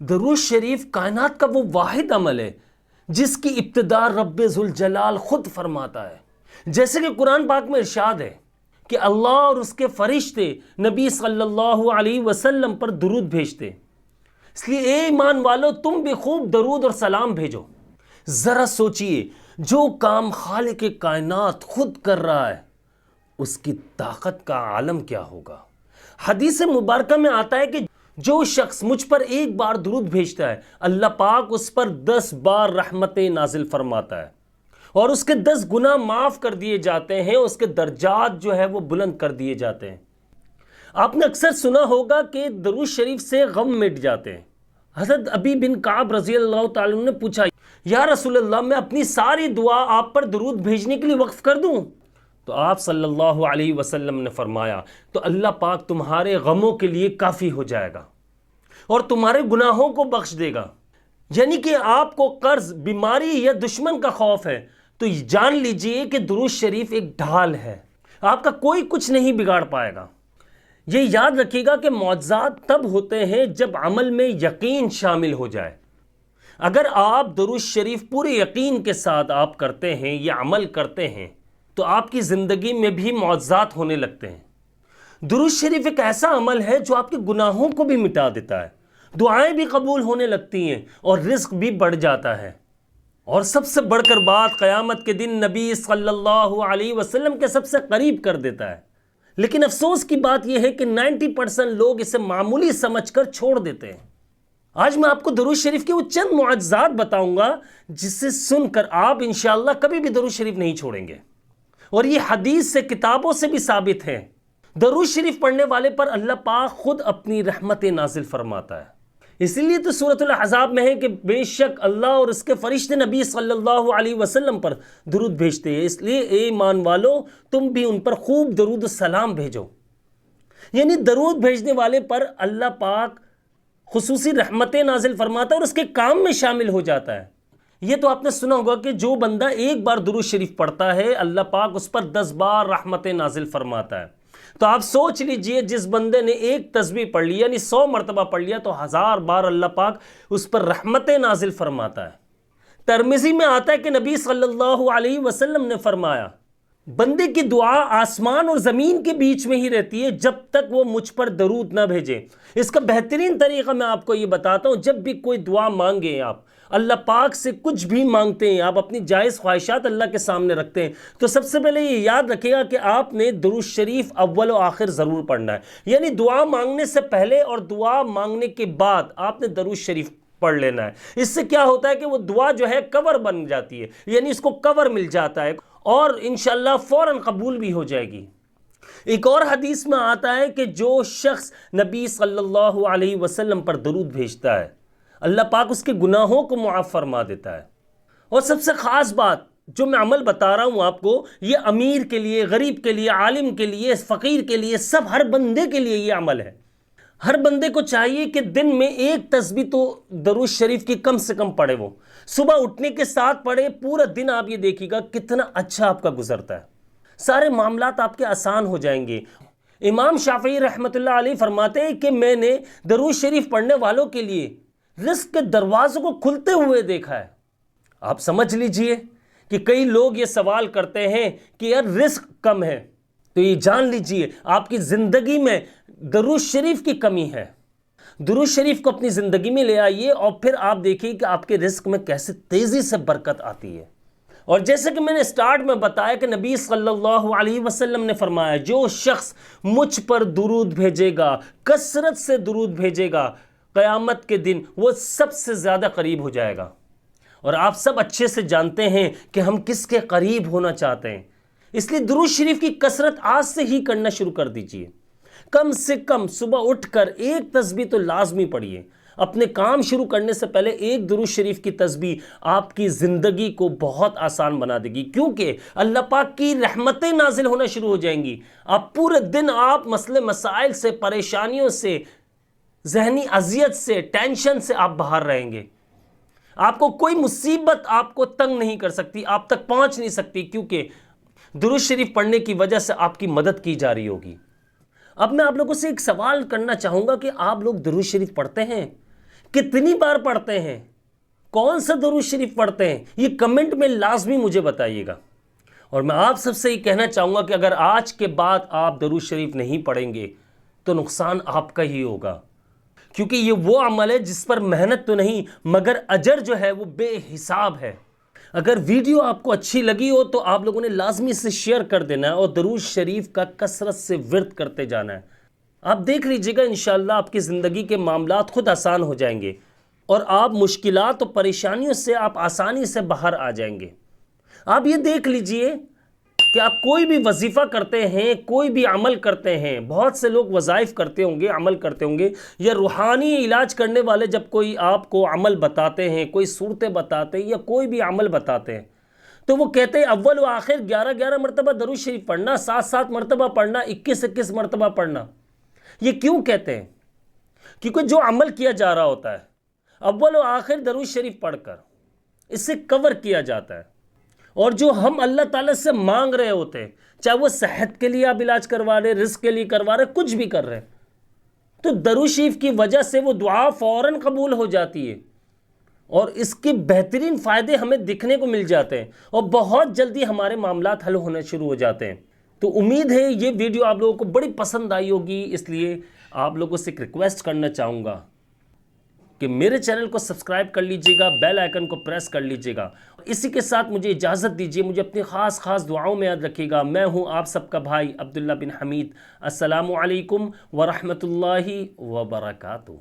درود شریف کائنات کا وہ واحد عمل ہے جس کی ابتدا رب ذوالجلال خود فرماتا ہے۔ جیسے کہ قرآن پاک میں ارشاد ہے کہ اللہ اور اس کے فرشتے نبی صلی اللہ علیہ وسلم پر درود بھیجتے، اس لیے اے ایمان والو تم بھی خوب درود اور سلام بھیجو۔ ذرا سوچئے، جو کام خالق کائنات خود کر رہا ہے اس کی طاقت کا عالم کیا ہوگا۔ حدیث مبارکہ میں آتا ہے کہ جو شخص مجھ پر ایک بار درود بھیجتا ہے اللہ پاک اس پر 10 بار رحمتیں نازل فرماتا ہے اور اس کے 10 گناہ معاف کر دیے جاتے ہیں، اس کے درجات جو ہے وہ بلند کر دیے جاتے ہیں۔ آپ نے اکثر سنا ہوگا کہ درود شریف سے غم مٹ جاتے ہیں۔ حضرت ابی بن کعب رضی اللہ تعالیٰ عنہ نے پوچھا، یا رسول اللہ میں اپنی ساری دعا آپ پر درود بھیجنے کے لیے وقف کر دوں؟ تو آپ صلی اللہ علیہ وسلم نے فرمایا تو اللہ پاک تمہارے غموں کے لیے کافی ہو جائے گا اور تمہارے گناہوں کو بخش دے گا۔ یعنی کہ آپ کو قرض، بیماری یا دشمن کا خوف ہے تو جان لیجئے کہ درود شریف ایک ڈھال ہے، آپ کا کوئی کچھ نہیں بگاڑ پائے گا۔ یہ یاد رکھیے گا کہ معجزات تب ہوتے ہیں جب عمل میں یقین شامل ہو جائے۔ اگر آپ درود شریف پورے یقین کے ساتھ آپ کرتے ہیں یا عمل کرتے ہیں تو آپ کی زندگی میں بھی معجزات ہونے لگتے ہیں۔ درود شریف ایک ایسا عمل ہے جو آپ کے گناہوں کو بھی مٹا دیتا ہے، دعائیں بھی قبول ہونے لگتی ہیں اور رزق بھی بڑھ جاتا ہے۔ اور سب سے بڑھ کر بات، قیامت کے دن نبی صلی اللہ علیہ وسلم کے سب سے قریب کر دیتا ہے۔ لیکن افسوس کی بات یہ ہے کہ 90% لوگ اسے معمولی سمجھ کر چھوڑ دیتے ہیں۔ آج میں آپ کو درود شریف کے وہ چند معجزات بتاؤں گا جسے سن کر آپ انشاءاللہ کبھی بھی درود شریف نہیں چھوڑیں گے، اور یہ حدیث سے، کتابوں سے بھی ثابت ہے۔ درود شریف پڑھنے والے پر اللہ پاک خود اپنی رحمت نازل فرماتا ہے۔ اسی لیے تو سورۃ الاحزاب میں ہے کہ بے شک اللہ اور اس کے فرشتے نبی صلی اللہ علیہ وسلم پر درود بھیجتے ہیں، اس لیے اے ایمان والو تم بھی ان پر خوب درود و سلام بھیجو۔ یعنی درود بھیجنے والے پر اللہ پاک خصوصی رحمتیں نازل فرماتا ہے اور اس کے کام میں شامل ہو جاتا ہے۔ یہ تو آپ نے سنا ہوگا کہ جو بندہ ایک بار درود شریف پڑھتا ہے اللہ پاک اس پر 10 بار رحمتیں نازل فرماتا ہے۔ تو آپ سوچ لیجئے، جس بندے نے ایک تسبیح پڑھ لی یعنی 100 مرتبہ پڑھ لیا تو 1000 بار اللہ پاک اس پر رحمتیں نازل فرماتا ہے۔ ترمذی میں آتا ہے کہ نبی صلی اللہ علیہ وسلم نے فرمایا، بندے کی دعا آسمان اور زمین کے بیچ میں ہی رہتی ہے جب تک وہ مجھ پر درود نہ بھیجے۔ اس کا بہترین طریقہ میں آپ کو یہ بتاتا ہوں، جب بھی کوئی دعا مانگیں، آپ اللہ پاک سے کچھ بھی مانگتے ہیں، آپ اپنی جائز خواہشات اللہ کے سامنے رکھتے ہیں، تو سب سے پہلے یہ یاد رکھیے گا کہ آپ نے درود شریف اول و آخر ضرور پڑھنا ہے۔ یعنی دعا مانگنے سے پہلے اور دعا مانگنے کے بعد آپ نے درود شریف پڑھ لینا ہے۔ اس سے کیا ہوتا ہے کہ وہ دعا جو ہے کور بن جاتی ہے، یعنی اس کو کور مل جاتا ہے اور انشاءاللہ فوراً قبول بھی ہو جائے گی۔ ایک اور حدیث میں آتا ہے کہ جو شخص نبی صلی اللہ علیہ وسلم پر درود بھیجتا ہے اللہ پاک اس کے گناہوں کو معاف فرما دیتا ہے۔ اور سب سے خاص بات جو میں عمل بتا رہا ہوں آپ کو، یہ امیر کے لیے، غریب کے لیے، عالم کے لیے، فقیر کے لیے، سب ہر بندے کے لیے یہ عمل ہے۔ ہر بندے کو چاہیے کہ دن میں ایک تسبیح تو درود شریف کی کم سے کم پڑھے، وہ صبح اٹھنے کے ساتھ پڑھے۔ پورا دن آپ یہ دیکھیے گا کتنا اچھا آپ کا گزرتا ہے، سارے معاملات آپ کے آسان ہو جائیں گے۔ امام شافعی رحمۃ اللہ علیہ فرماتے ہیں کہ میں نے درود شریف پڑھنے والوں کے لیے رزق کے دروازوں کو کھلتے ہوئے دیکھا ہے۔ آپ سمجھ لیجئے کہ کئی لوگ یہ سوال کرتے ہیں کہ یار رزق کم ہے، تو یہ جان لیجئے آپ کی زندگی میں درود شریف کی کمی ہے۔ درود شریف کو اپنی زندگی میں لے آئیے اور پھر آپ دیکھیے کہ آپ کے رزق میں کیسے تیزی سے برکت آتی ہے۔ اور جیسے کہ میں نے سٹارٹ میں بتایا کہ نبی صلی اللہ علیہ وسلم نے فرمایا، جو شخص مجھ پر درود بھیجے گا، کثرت سے درود بھیجے گا، قیامت کے دن وہ سب سے زیادہ قریب ہو جائے گا۔ اور آپ سب اچھے سے جانتے ہیں کہ ہم کس کے قریب ہونا چاہتے ہیں، اس لیے درود شریف کی کثرت آج سے ہی کرنا شروع کر دیجئے۔ کم سے کم صبح اٹھ کر ایک تسبیح تو لازمی پڑھیے۔ اپنے کام شروع کرنے سے پہلے ایک درود شریف کی تسبیح آپ کی زندگی کو بہت آسان بنا دے گی، کیونکہ اللہ پاک کی رحمتیں نازل ہونا شروع ہو جائیں گی۔ آپ پورے دن آپ مسئلے مسائل سے، پریشانیوں سے، ذہنی اذیت سے، ٹینشن سے آپ باہر رہیں گے۔ آپ کو کوئی مصیبت آپ کو تنگ نہیں کر سکتی، آپ تک پہنچ نہیں سکتی، کیونکہ درود شریف پڑھنے کی وجہ سے آپ کی مدد کی جا رہی ہوگی۔ اب میں آپ لوگوں سے ایک سوال کرنا چاہوں گا کہ آپ لوگ درود شریف پڑھتے ہیں؟ کتنی بار پڑھتے ہیں؟ کون سا درود شریف پڑھتے ہیں؟ یہ کمنٹ میں لازمی مجھے بتائیے گا۔ اور میں آپ سب سے یہ کہنا چاہوں گا کہ اگر آج کے بعد آپ درود شریف نہیں پڑھیں گے تو نقصان آپ کا ہی ہوگا، کیونکہ یہ وہ عمل ہے جس پر محنت تو نہیں مگر اجر جو ہے وہ بے حساب ہے۔ اگر ویڈیو آپ کو اچھی لگی ہو تو آپ لوگوں نے لازمی سے شیئر کر دینا ہے اور درود شریف کا کثرت سے ورد کرتے جانا ہے۔ آپ دیکھ لیجئے گا انشاءاللہ آپ کی زندگی کے معاملات خود آسان ہو جائیں گے اور آپ مشکلات و پریشانیوں سے آپ آسانی سے باہر آ جائیں گے۔ آپ یہ دیکھ لیجئے کہ آپ کوئی بھی وظیفہ کرتے ہیں، کوئی بھی عمل کرتے ہیں، بہت سے لوگ وظائف کرتے ہوں گے، عمل کرتے ہوں گے، یا روحانی علاج کرنے والے جب کوئی آپ کو عمل بتاتے ہیں، کوئی صورتیں بتاتے ہیں یا کوئی بھی عمل بتاتے ہیں تو وہ کہتے ہیں اول و آخر 11 مرتبہ درود شریف پڑھنا، 7 مرتبہ پڑھنا، 21 مرتبہ پڑھنا۔ یہ کیوں کہتے ہیں؟ کیونکہ جو عمل کیا جا رہا ہوتا ہے اول و آخر درود شریف پڑھ کر اس سے کور کیا جاتا ہے، اور جو ہم اللہ تعالیٰ سے مانگ رہے ہوتے ہیں، چاہے وہ صحت کے لیے آپ علاج کروا رہے، رزق کے لیے کروا رہے، کچھ بھی کر رہے ہیں، تو درود شریف کی وجہ سے وہ دعا فوراً قبول ہو جاتی ہے اور اس کے بہترین فائدے ہمیں دکھنے کو مل جاتے ہیں اور بہت جلدی ہمارے معاملات حل ہونے شروع ہو جاتے ہیں۔ تو امید ہے یہ ویڈیو آپ لوگوں کو بڑی پسند آئی ہوگی، اس لیے آپ لوگوں سے ایک ریکویسٹ کرنا چاہوں گا کہ میرے چینل کو سبسکرائب کر لیجئے گا، بیل آئیکن کو پریس کر لیجئے گا۔ اسی کے ساتھ مجھے اجازت دیجئے، مجھے اپنی خاص دعاؤں میں یاد رکھیے گا۔ میں ہوں آپ سب کا بھائی عبداللہ بن حمید۔ السلام علیکم ورحمۃ اللہ وبرکاتہ۔